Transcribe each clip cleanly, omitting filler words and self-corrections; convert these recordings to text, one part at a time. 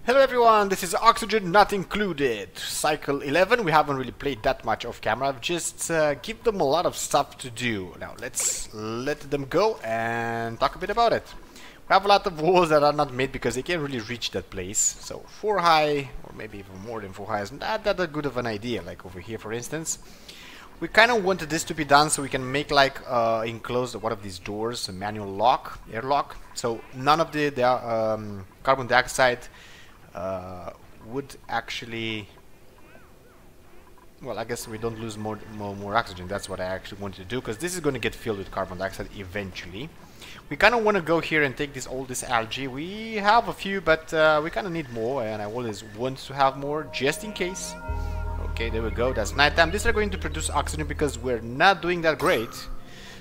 Hello everyone, this is Oxygen Not Included, Cycle 11. We haven't really played that much off camera, I've just give them a lot of stuff to do. Now let's let them go and talk a bit about it. We have a lot of walls that are not made because they can't really reach that place. So 4 high, or maybe even more than 4 high, is not that good of an idea. Like over here for instance. We kind of wanted this to be done so we can make like enclose one of these doors, a manual lock, airlock. So none of the carbon dioxide would actually, well, I guess we don't lose more oxygen. That's what I actually wanted to do, because this is going to get filled with carbon dioxide eventually. We kind of want to go here and take all this algae. We have a few, but we kind of need more, and I always want to have more just in case. Okay, there we go. That's nighttime. These are going to produce oxygen because we're not doing that great.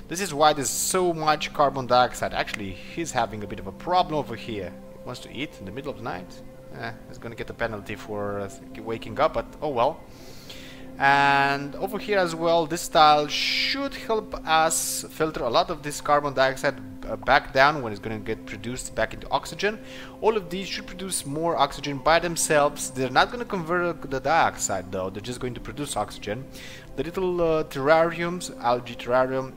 This is why there's so much carbon dioxide. Actually, he's having a bit of a problem over here. He wants to eat in the middle of the night. He's gonna get a penalty for waking up, but oh well. And over here as well, this tile should help us filter a lot of this carbon dioxide back down when it's gonna get produced back into oxygen. All of these should produce more oxygen by themselves. They're not gonna convert the dioxide though, they're just going to produce oxygen. The little terrariums, algae terrarium,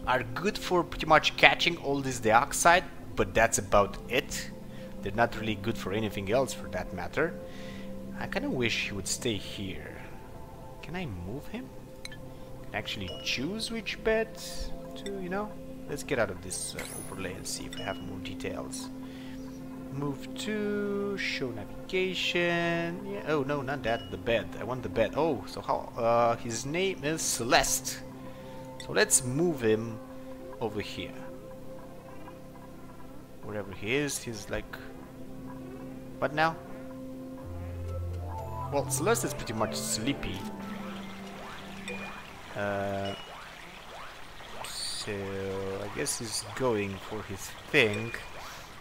are good for pretty much catching all this dioxide, but that's about it. They're not really good for anything else for that matter. I kind of wish he would stay here. Can I move him? Can I actually choose which bed to, you know? Let's get out of this overlay and see if I have more details. Move to, show navigation. Yeah, oh no, not that, the bed. I want the bed. Oh, so how? His name is Celeste. So let's move him over here. Wherever he is, he's like... What now? Well, Celeste is pretty much sleepy. So I guess he's going for his thing.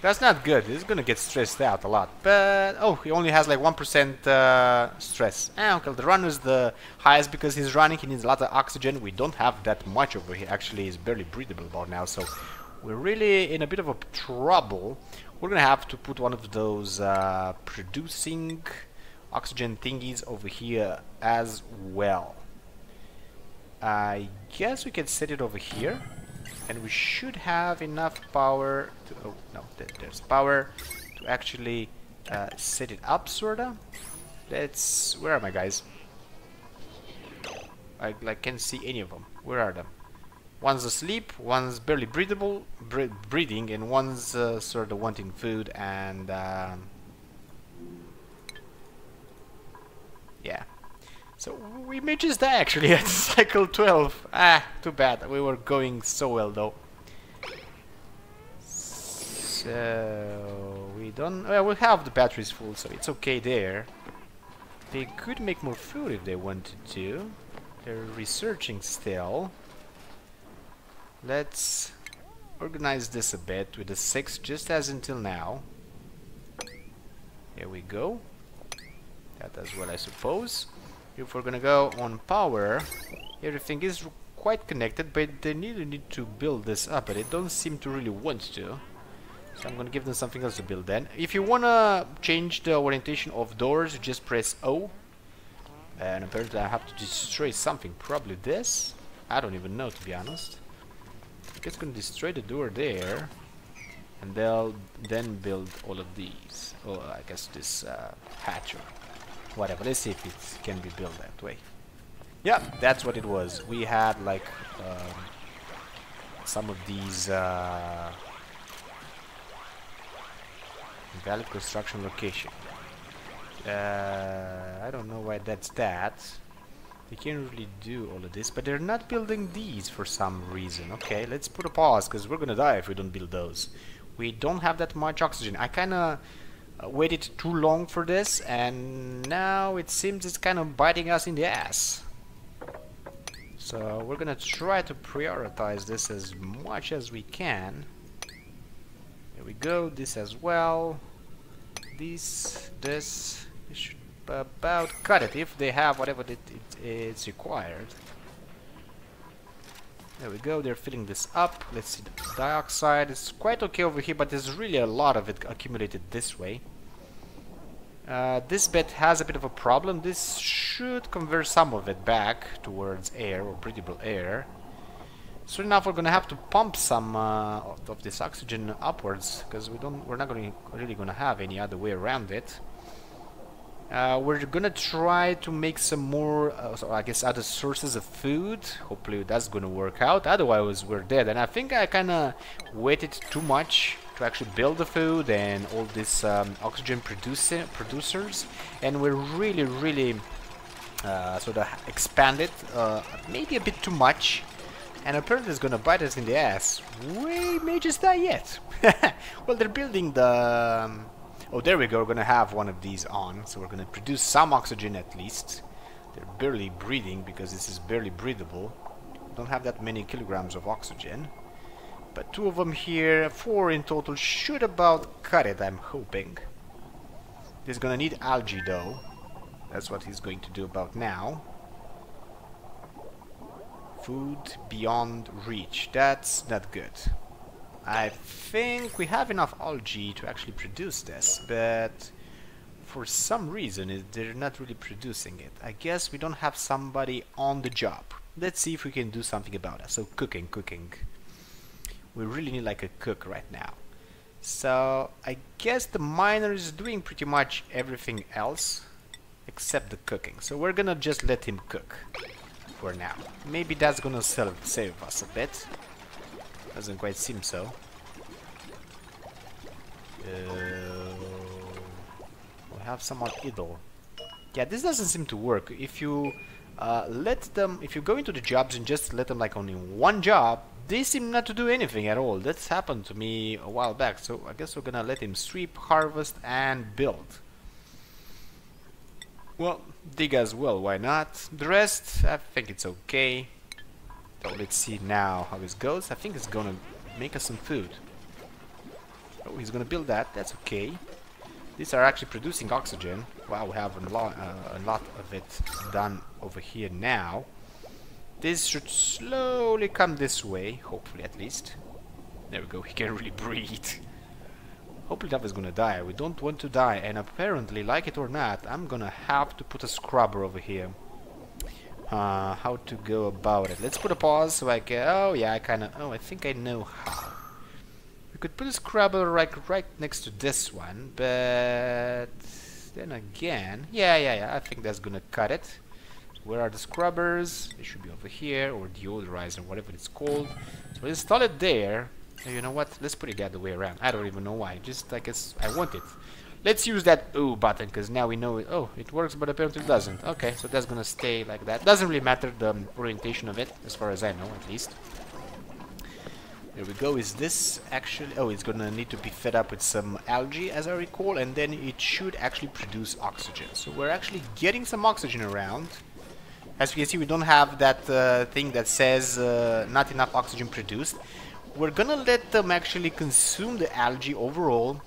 That's not good. He's gonna get stressed out a lot. But oh, he only has like 1% stress. Okay, the run is the highest because he's running. He needs a lot of oxygen. We don't have that much over here. Actually, he's barely breathable about now. So we're really in a bit of a trouble. We're gonna have to put one of those producing oxygen thingies over here as well. I guess we can set it over here, and we should have enough power to... Oh no, there's power to actually set it up, Let's... Where are my guys? I can't see any of them. Where are them? One's asleep, one's barely breathing, and one's sort of wanting food and yeah. So we may just die actually at cycle 12. Ah, too bad. We were going so well though. So we don't. Well, we have the batteries full, so it's okay there. They could make more food if they wanted to. They're researching still. Let's organize this a bit with the 6, just as until now. Here we go. That as well, I suppose. If we're gonna go on power, everything is quite connected, but they need to build this up, but they don't seem to really want to. So I'm gonna give them something else to build then. If you wanna change the orientation of doors, you just press O. And apparently I have to destroy something, probably this. I don't even know, to be honest. Just gonna destroy the door there, and they'll then build all of these. Oh, I guess this hatch or whatever. Let's see if it can be built that way. Yeah, that's what it was. We had like some of these valid construction location. I don't know why that's that. They can't really do all of this, but they're not building these for some reason. Okay, let's put a pause, because we're gonna die if we don't build those. We don't have that much oxygen. I kinda waited too long for this, and now it seems it's kind of biting us in the ass. So we're gonna try to prioritize this as much as we can. Here we go, this as well. This should about cut it if they have whatever it's required. There we go, they're filling this up. Let's see, the dioxide is quite okay over here, but there's really a lot of it accumulated this way. This bed has a bit of a problem. This should convert some of it back towards air or breathable air. Soon enough, we're gonna have to pump some of this oxygen upwards because we're not really gonna have any other way around it. We're gonna try to make some more, so I guess, other sources of food. Hopefully that's gonna work out. Otherwise, we're dead. And I think I kind of waited too much to actually build the food and all this oxygen producers, and we're really sort of expanded, maybe a bit too much. And apparently it's gonna bite us in the ass. We may just die yet. Well, they're building the... oh, there we go. We're gonna have one of these on. So we're gonna produce some oxygen at least. They're barely breathing because this is barely breathable. Don't have that many kilograms of oxygen. But 2 of them here, 4 in total, should about cut it, I'm hoping. He's gonna need algae though. That's what he's going to do about now. Food beyond reach. That's not good. I think we have enough algae to actually produce this, but for some reason they're not really producing it. I guess we don't have somebody on the job. Let's see if we can do something about it. So cooking. We really need like a cook right now. So I guess the miner is doing pretty much everything else except the cooking. So we're gonna just let him cook for now. Maybe that's gonna save us a bit. Doesn't quite seem so. We have someone idle. Yeah, this doesn't seem to work. If you if you go into the jobs and just let them like only one job, they seem not to do anything at all. That's happened to me a while back. So I guess we're gonna let him sweep, harvest, and build. Well, dig as well, why not? The rest, I think it's okay. So let's see now how it goes. I think it's gonna make us some food. Oh, he's gonna build that. That's okay. These are actually producing oxygen. Wow, we have a lot of it done over here now. This should slowly come this way, hopefully at least. There we go. He can really breathe. Hopefully that is gonna die. We don't want to die, and apparently, like it or not, I'm gonna have to put a scrubber over here. How to go about it? Let's put a pause so I can... oh yeah, I think I know how. We could put a scrubber right next to this one, but then again, yeah, I think that's gonna cut it. Where are the scrubbers? They should be over here, or deodorizer, whatever it's called. So install it there. You know what? Let's put it the other way around. I don't even know why. Just I guess I want it. Let's use that O button because now we know it. Oh, it works, but apparently it doesn't. Okay, so that's gonna stay like that. Doesn't really matter the orientation of it, as far as I know, at least. There we go. Is this actually... oh, it's gonna need to be fed up with some algae, as I recall, and then it should actually produce oxygen. So we're actually getting some oxygen around. As you can see, we don't have that thing that says not enough oxygen produced. We're gonna let them actually consume the algae overall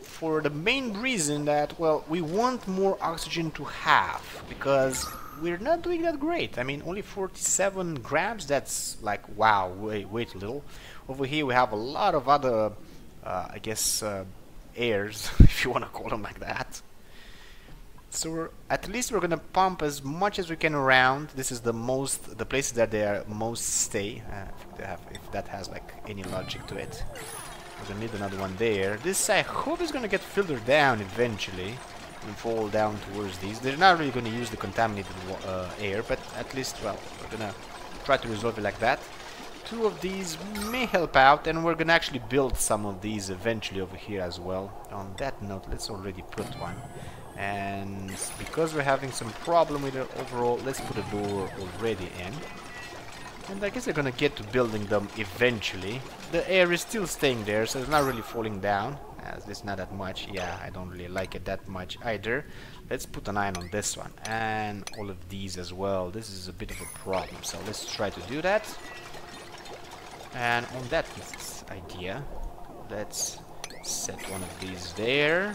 for the main reason that, well, we want more oxygen to have, because we're not doing that great. I mean, only 47 grams, that's like, wow, way too little. Over here we have a lot of other, I guess, airs, if you want to call them like that. So at least we're gonna pump as much as we can around. This is the places that they are most stay. If that has like any logic to it. We're gonna need another one there. This I hope is gonna get filtered down eventually and fall down towards these. They're not really gonna use the contaminated air, but at least, well, we're gonna try to resolve it like that. 2 of these may help out, and we're gonna actually build some of these eventually over here as well. On that note, let's already put one. And because we're having some problem with it overall, let's put a door already in. And I guess they're gonna get to building them eventually. The air is still staying there, so it's not really falling down. As it's not that much. Yeah, I don't really like it that much either. Let's put an iron on this one. And all of these as well. This is a bit of a problem, so let's try to do that. And on that idea, let's set one of these there.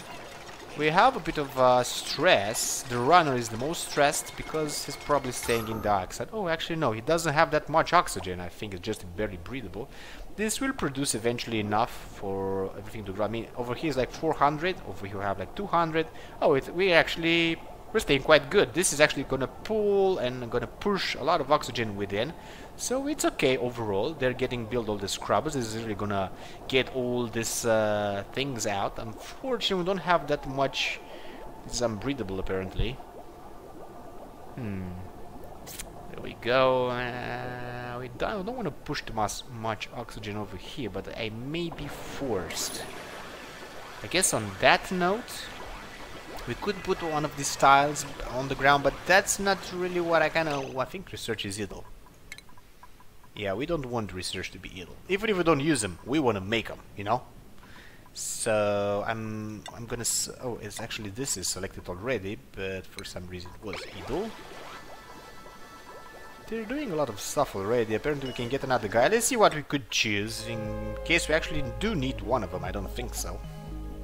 We have a bit of stress. The runner is the most stressed because he's probably staying in the oxide. Oh, actually no, he doesn't have that much oxygen. I think it's just barely breathable. This will produce eventually enough for everything to grow. I mean, over here is like 400. Over here we have like 200. Oh, we're staying quite good. This is actually gonna pull and gonna push a lot of oxygen within. So it's okay overall. They're getting built all the scrubbers. This is really gonna get all these things out. Unfortunately, we don't have that much. This is unbreathable apparently. There we go. We don't want to push too much oxygen over here, but I may be forced. I guess on that note, we could put one of these tiles on the ground, but that's not really what I think research is idle. Yeah, we don't want research to be idle. Even if we don't use them, we want to make them, you know? So I'm gonna oh, it's actually this is selected already, but for some reason it was idle. They're doing a lot of stuff already. Apparently we can get another guy. Let's see what we could choose in case we actually do need one of them. I don't think so.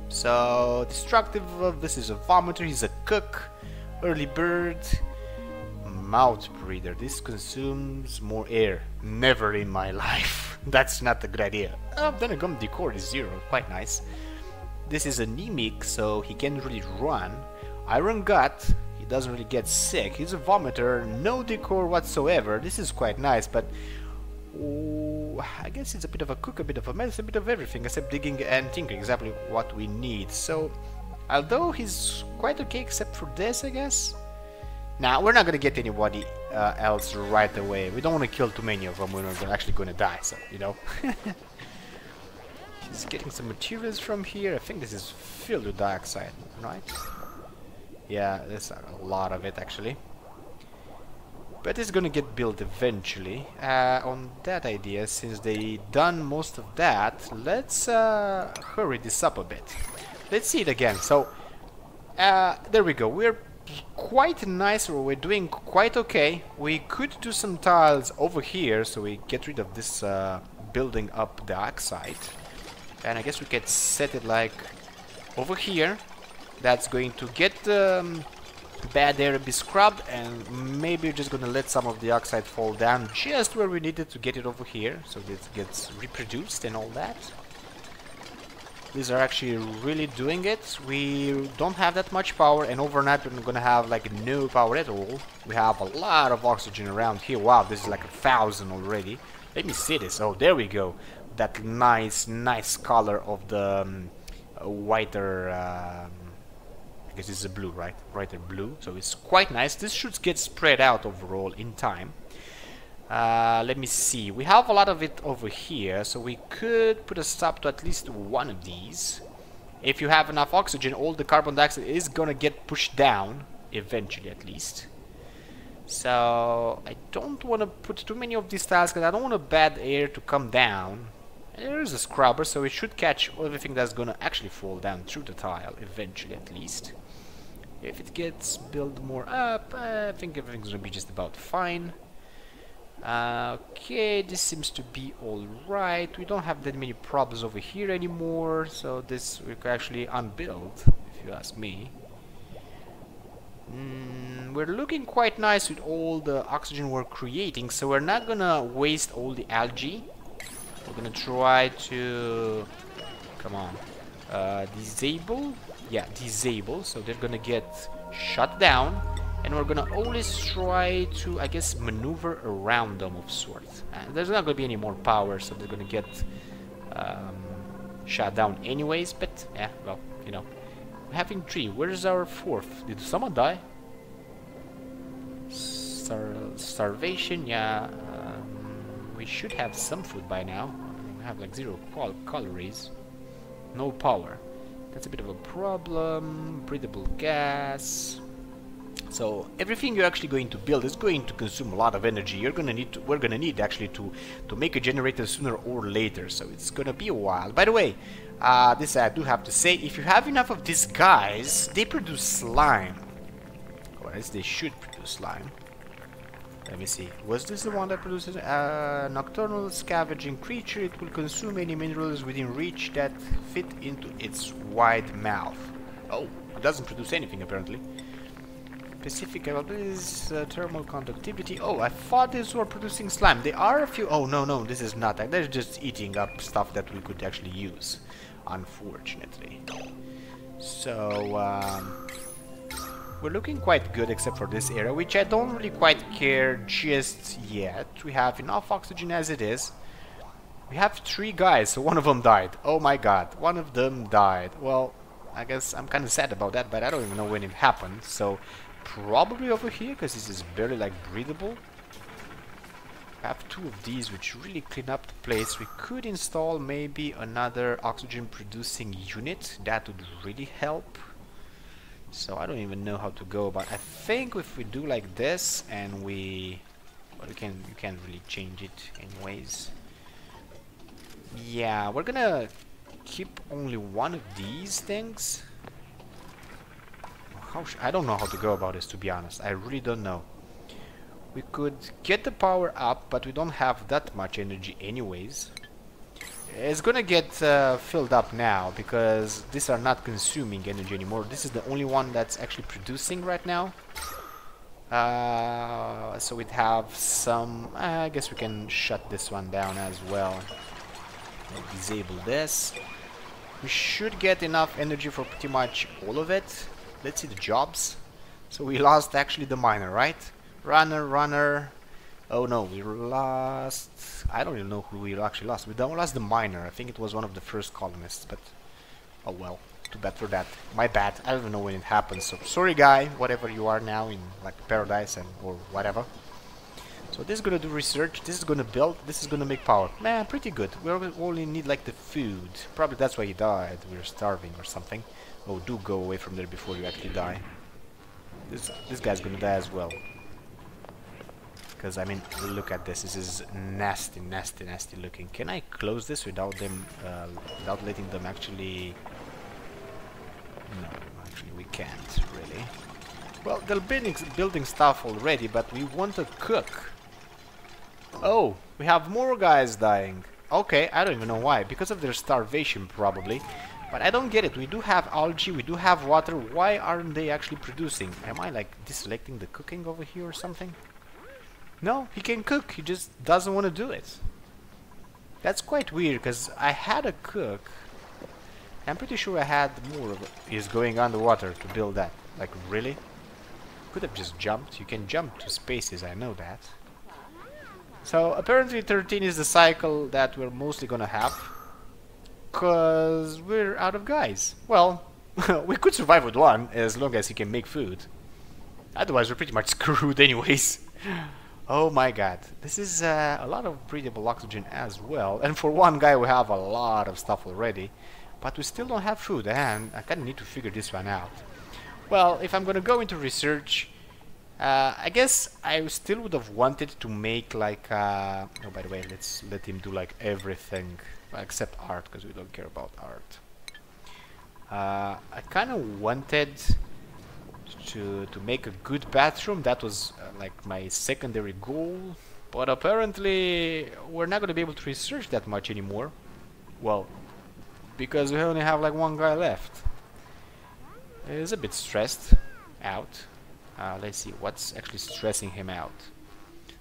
So destructive, this is a vomiter, he's a cook, early bird, mouth breather. This consumes more air. Never in my life. That's not a good idea. Then a gum decor is 0, quite nice. This is anemic, so he can't really run. Iron gut, he doesn't really get sick. He's a vomiter, no decor whatsoever. This is quite nice, but I guess it's a bit of a cook, a bit of a medicine, a bit of everything except digging and tinkering, exactly what we need. So, although he's quite okay except for this, I guess. Now, we're not gonna get anybody else right away. We don't want to kill too many of them when we're actually gonna die, so, you know. He's getting some materials from here. I think this is filled with dioxide, right? Yeah, there's a lot of it, actually. But it's gonna get built eventually. On that idea, since they done most of that, let's hurry this up a bit. Let's see it again. So, there we go. We're quite nice, or we're doing quite okay. We could do some tiles over here, so we get rid of this building up the oxide. And I guess we could set it like over here. That's going to get bad air be scrubbed, and maybe we're just gonna let some of the oxide fall down just where we needed to get it over here, so that it gets reproduced and all that. These are actually really doing it. We don't have that much power, and overnight we're gonna have like no power at all. We have a lot of oxygen around here. Wow, this is like 1,000 already. Let me see this. Oh, there we go. That nice color of the whiter I guess it's a blue, right? Brighter blue, so it's quite nice. This should get spread out overall in time. Let me see. We have a lot of it over here, so we could put a stop to at least one of these. If you have enough oxygen, all the carbon dioxide is gonna get pushed down, eventually at least. So I don't want to put too many of these tiles because I don't want a bad air to come down. And there is a scrubber, so it should catch everything that's gonna actually fall down through the tile, eventually at least. If it gets built more up, I think everything's gonna be just about fine. Okay, this seems to be alright. We don't have that many problems over here anymore, so this we can actually unbuild, if you ask me. We're looking quite nice with all the oxygen we're creating, so we're not gonna waste all the algae. We're gonna try to... come on. Disable? Yeah, disable, so they're gonna get shut down. And we're gonna always try to, I guess, maneuver around them of sorts. There's not gonna be any more power, so they're gonna get shut down anyways. But yeah, well, you know, we're having 3. Where's our 4th? Did someone die? Starvation. Yeah, we should have some food by now. We have like 0 calories, no power. That's a bit of a problem. Breathable gas. So everything you're actually going to build is going to consume a lot of energy. We're gonna need actually to make a generator sooner or later. So it's gonna be a while. By the way, this I do have to say, if you have enough of these guys, they produce slime. Or at least they should produce slime. Let me see. Was this the one that produces nocturnal scavenging creature? It will consume any minerals within reach that fit into its wide mouth. Oh, it doesn't produce anything apparently. Specific capabilities, thermal conductivity. Oh, I thought these were producing slime. They are a few. Oh, no, no, this is not. They're just eating up stuff that we could actually use, unfortunately. So, we're looking quite good except for this area, which I don't really quite care just yet. We have enough oxygen as it is. We have 3 guys, so one of them died. Oh my god, one of them died. Well, I guess I'm kind of sad about that, but I don't even know when it happened. So, probably over here, because this is barely like breathable. I have 2 of these which really clean up the place. We could install maybe another oxygen producing unit. That would really help. So I don't even know how to go about. I think if we do like this and we, well, you can't really change it anyways. Yeah, we're gonna keep only one of these things. I don't know how to go about this, to be honest. I really don't know. We could get the power up, but we don't have that much energy anyways. It's gonna get filled up now because these are not consuming energy anymore. This is the only one that's actually producing right now. So we'd have some. I guess we can shut this one down as well. Disable this. We should get enough energy for pretty much all of it. Let's see the jobs. So we lost actually the miner, right? Runner. Oh no, we lost. I don't even know who we actually lost. We lost the miner. I think it was one of the first colonists, but oh well. Too bad for that. My bad. I don't even know when it happened. So sorry, guy. Whatever you are now in like paradise and or whatever. So this is gonna do research. This is gonna build. This is gonna make power. Man, pretty good. We only need like the food. Probably that's why he died. We're starving or something. Oh, do go away from there before you actually die. This guy's gonna die as well. Because I mean, look at this. This is nasty, nasty, nasty looking. Can I close this without them, without letting them actually? No, actually we can't really. Well, they're building stuff already, but we want to cook. Oh, we have more guys dying. Okay, I don't even know why. Because of their starvation, probably. But I don't get it. We do have algae, we do have water. Why aren't they actually producing? Am I like deselecting the cooking over here or something? No, he can cook. He just doesn't want to do it. That's quite weird, because I had a cook. I'm pretty sure I had more of it. He's going underwater to build that. Like, really? Could have just jumped. You can jump to spaces, I know that. So, apparently 13 is the cycle that we're mostly gonna have. Because we're out of guys. Well, we could survive with one, as long as he can make food. Otherwise, we're pretty much screwed anyways. Oh my god. This is a lot of breathable oxygen as well. And for one guy, we have a lot of stuff already. But we still don't have food, and I kind of need to figure this one out. Well, if I'm gonna go into research, I guess I still would have wanted to make like oh, by the way, let's let him do like everything except art, because we don't care about art. I kind of wanted to make a good bathroom. That was like my secondary goal, but apparently we're not gonna be able to research that much anymore. Well, because we only have like one guy left. He's a bit stressed out. Let's see what's actually stressing him out.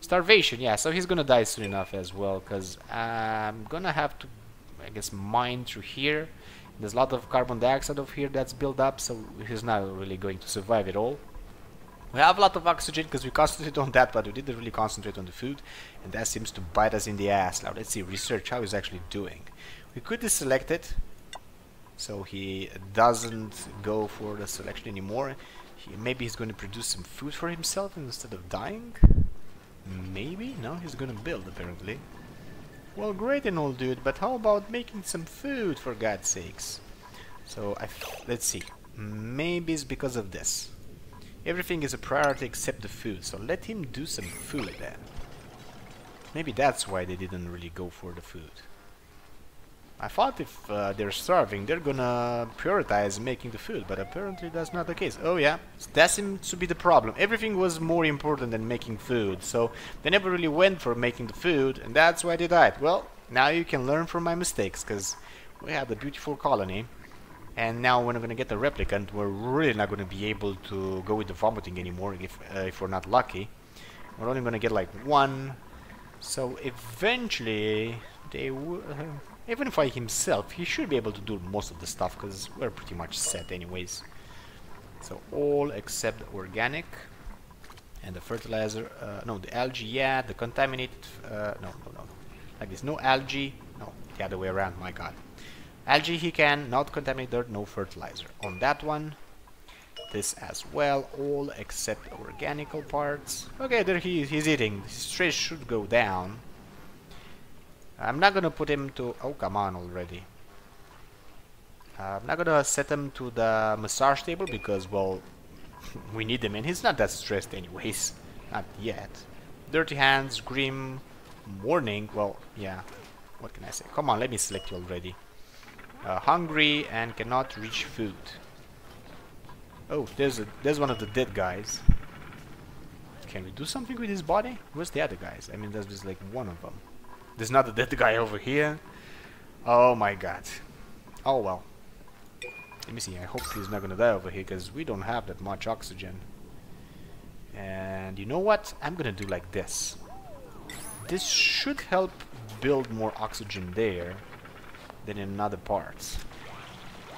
Starvation, yeah, so he's gonna die soon enough as well, because I'm gonna have to, I guess, mine through here. There's a lot of carbon dioxide over here that's built up, so he's not really going to survive at all. We have a lot of oxygen because we concentrated on that, but we didn't really concentrate on the food, and that seems to bite us in the ass. Now let's see, research, how he's actually doing. We could deselect it, so he doesn't go for the selection anymore. Maybe he's going to produce some food for himself instead of dying? Maybe? No, he's going to build apparently. Well, great and all, dude, but how about making some food, for God's sakes? So, let's see. Maybe it's because of this. Everything is a priority except the food, so let him do some food then. Maybe that's why they didn't really go for the food. I thought if they're starving, they're gonna prioritize making the food, but apparently that's not the case. Oh yeah, that seems to be the problem. Everything was more important than making food, so they never really went for making the food, and that's why they died. Well, now you can learn from my mistakes, because we had a beautiful colony, And now when we're gonna get the replicant, we're really not gonna be able to go with the vomiting anymore if we're not lucky. We're only gonna get like one. So eventually, they even by himself, he should be able to do most of the stuff because we're pretty much set anyways. So all except organic and the fertilizer. No, the algae, yeah. The contaminated. No. Like this, no algae. No, the other way around. My God. Algae he can, not contaminate dirt, no fertilizer. On that one, this as well, all except organical parts. Okay, there he's eating. His stress should go down. I'm not gonna put him to... Oh, come on already. I'm not gonna set him to the massage table because, well, we need him and he's not that stressed anyways. Not yet. Dirty hands, grim, morning, well, yeah. What can I say? Come on, let me select you already. Hungry and cannot reach food. Oh, there's one of the dead guys. Can we do something with his body? Where's the other guys? I mean, there's just like one of them. There's not a dead guy over here. Oh my God. Oh well. Let me see. I hope he's not gonna die over here because we don't have that much oxygen. And you know what? I'm gonna do like this. This should help build more oxygen there than in other parts.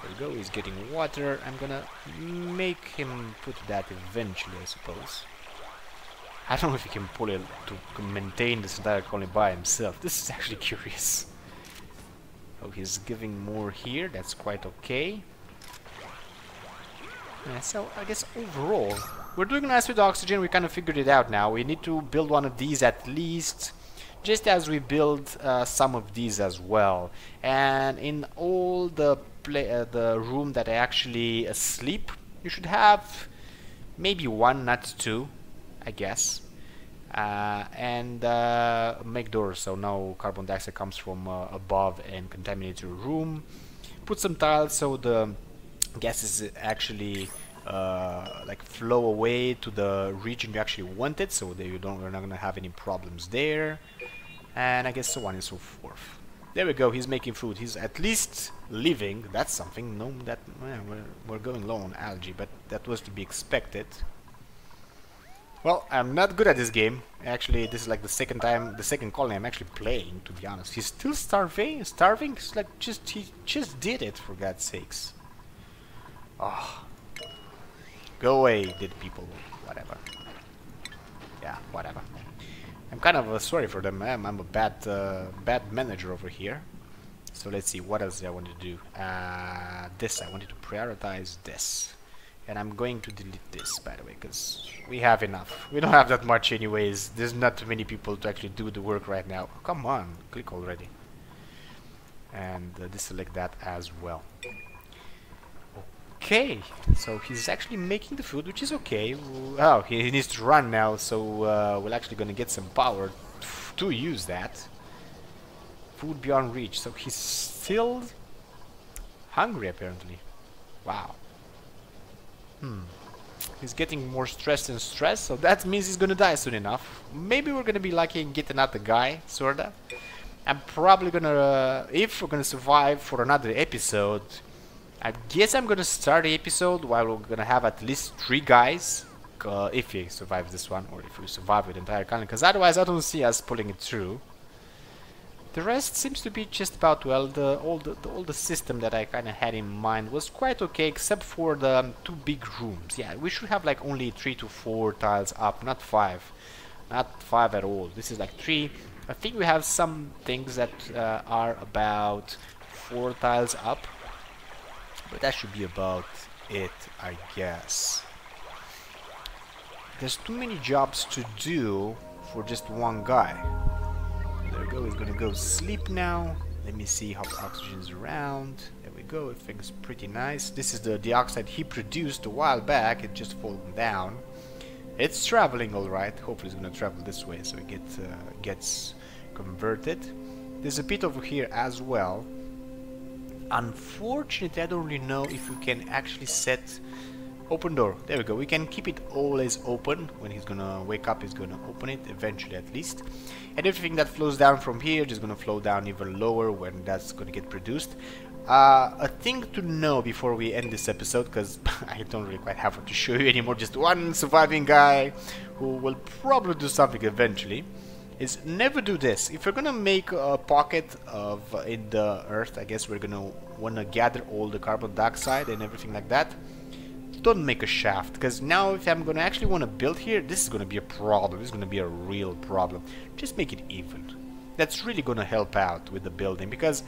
There we go, he's getting water. I'm gonna make him put that eventually, I suppose. I don't know if he can pull it to maintain this entire colony by himself. This is actually curious. Oh, he's giving more here, that's quite okay. Yeah, so I guess overall, we're doing nice with oxygen, we kind of figured it out now. We need to build one of these at least, just as we build some of these as well. And in all the room that I actually sleep, you should have maybe one, not two, I guess. And make doors so no carbon dioxide comes from above and contaminates your room. Put some tiles so the gases actually like flow away to the region you actually want it, so that we're not gonna have any problems there. And I guess so on and so forth. There we go, he's making food. He's at least living. That's something. No, that we're going low on algae, but that was to be expected. Well, I'm not good at this game. Actually, this is like the second colony I'm actually playing, to be honest. He's still starving? It's like he just did it, for God's sakes. Oh. Go away, dead people. Whatever. Yeah, whatever. I'm kind of sorry for them. I'm a bad manager over here. So let's see, what else I want to do. This, I wanted to prioritize this. And I'm going to delete this, by the way, because we have enough. We don't have that much anyways. There's not too many people to actually do the work right now. Oh, come on, click already. And deselect that as well. Okay, so he's actually making the food, which is okay. Oh, he needs to run now, so we're actually gonna get some power to use that. Food beyond reach. So he's still hungry, apparently. Wow. He's getting more stressed and stressed, so that means he's gonna die soon enough. Maybe we're gonna be lucky and get another guy, sorta. I'm probably gonna, if we're gonna survive for another episode, I guess I'm gonna start the episode while we're gonna have at least 3 guys, if he survives this one, or if we survive with the entire colony, because otherwise I don't see us pulling it through. The rest seems to be just about well. All the system that I kind of had in mind was quite okay, except for the 2 big rooms. Yeah, we should have like only 3 to 4 tiles up, not 5. Not 5 at all. This is like 3. I think we have some things that are about 4 tiles up. But that should be about it, I guess. There's too many jobs to do for just one guy. There we go, he's gonna go sleep now. Let me see how oxygen's around. There we go, everything's pretty nice. This is the dioxide he produced a while back. It just fallen down. It's traveling alright. Hopefully it's gonna travel this way so it gets converted. There's a pit over here as well. Unfortunately, I don't really know if we can actually set Open door. There we go. We can keep it always open. When he's gonna wake up, he's gonna open it eventually, at least. And everything that flows down from here is gonna flow down even lower when that's gonna get produced. A thing to know before we end this episode, because I don't really quite have what to show you anymore. Just one surviving guy who will probably do something eventually. Is never do this. If you're gonna make a pocket of in the earth, I guess we're gonna wanna gather all the carbon dioxide and everything like that. Don't make a shaft, because now if I'm gonna actually want to build here, this is gonna be a problem. This is gonna be a real problem. Just make it even. That's really gonna help out with the building, because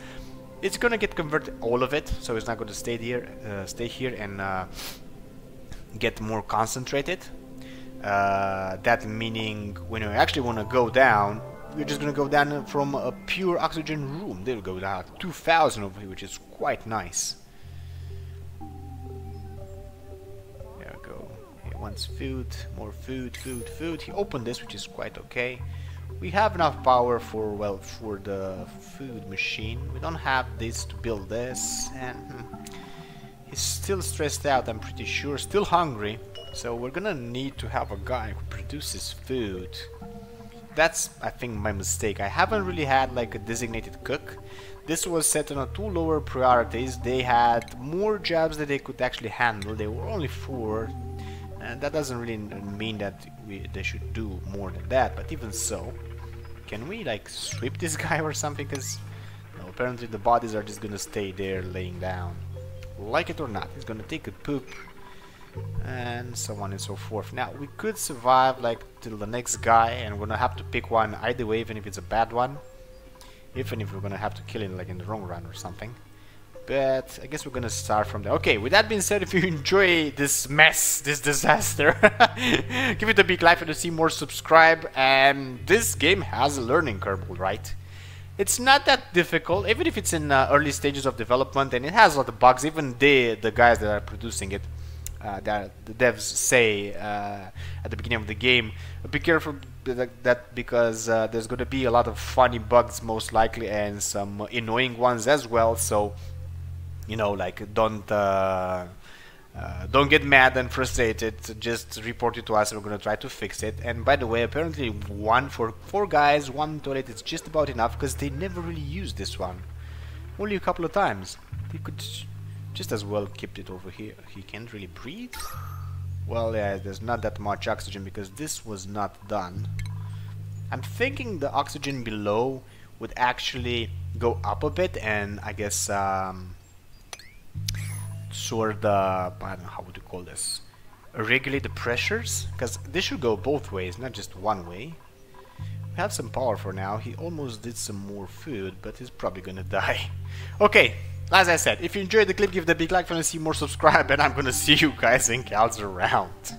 it's gonna get converted, all of it, so it's not gonna stay here and get more concentrated. That meaning when you actually want to go down, we're just gonna go down from a pure oxygen room. There we go, down 2000 over here, which is quite nice. Wants food, more food. He opened this, which is quite okay. We have enough power for, well, for the food machine. We don't have this to build this, and he's still stressed out, I'm pretty sure, still hungry. So we're gonna need to have a guy who produces food. That's, I think, my mistake. I haven't really had like a designated cook. This was set on a 2 lower priorities. They had more jobs that they could actually handle. They were only 4. And that doesn't really mean that they should do more than that, but even so, can we like sweep this guy or something? Because apparently the bodies are just gonna stay there laying down, like it or not. He's gonna take a poop, and so on and so forth. Now we could survive like till the next guy, and we're gonna have to pick one either way, even if it's a bad one, even if we're gonna have to kill him like in the long run or something. But I guess we're gonna start from there. Okay, with that being said, if you enjoy this mess, this disaster, give it a big like, and to see more, subscribe. And this game has a learning curve, right? It's not that difficult, even if it's in early stages of development, and it has a lot of bugs. Even the guys that are producing it, that the devs say at the beginning of the game, be careful that because there's gonna be a lot of funny bugs most likely, and some annoying ones as well. So, you know, like don't get mad and frustrated. Just report it to us, and we're gonna try to fix it. And by the way, apparently for 4 guys, 1 toilet is just about enough, because they never really use this one. Only a couple of times. They could just as well keep it over here. He can't really breathe. Well, yeah, there's not that much oxygen because this was not done. I'm thinking the oxygen below would actually go up a bit, and I guess sort of, I don't know, how would you call this, regulate the pressures, because this should go both ways, not just one way. We have some power for now. He almost did some more food, but he's probably gonna die. Okay, as I said, if you enjoyed the clip, give it a big like. If you want to see more, subscribe, and I'm gonna see you guys and gals around.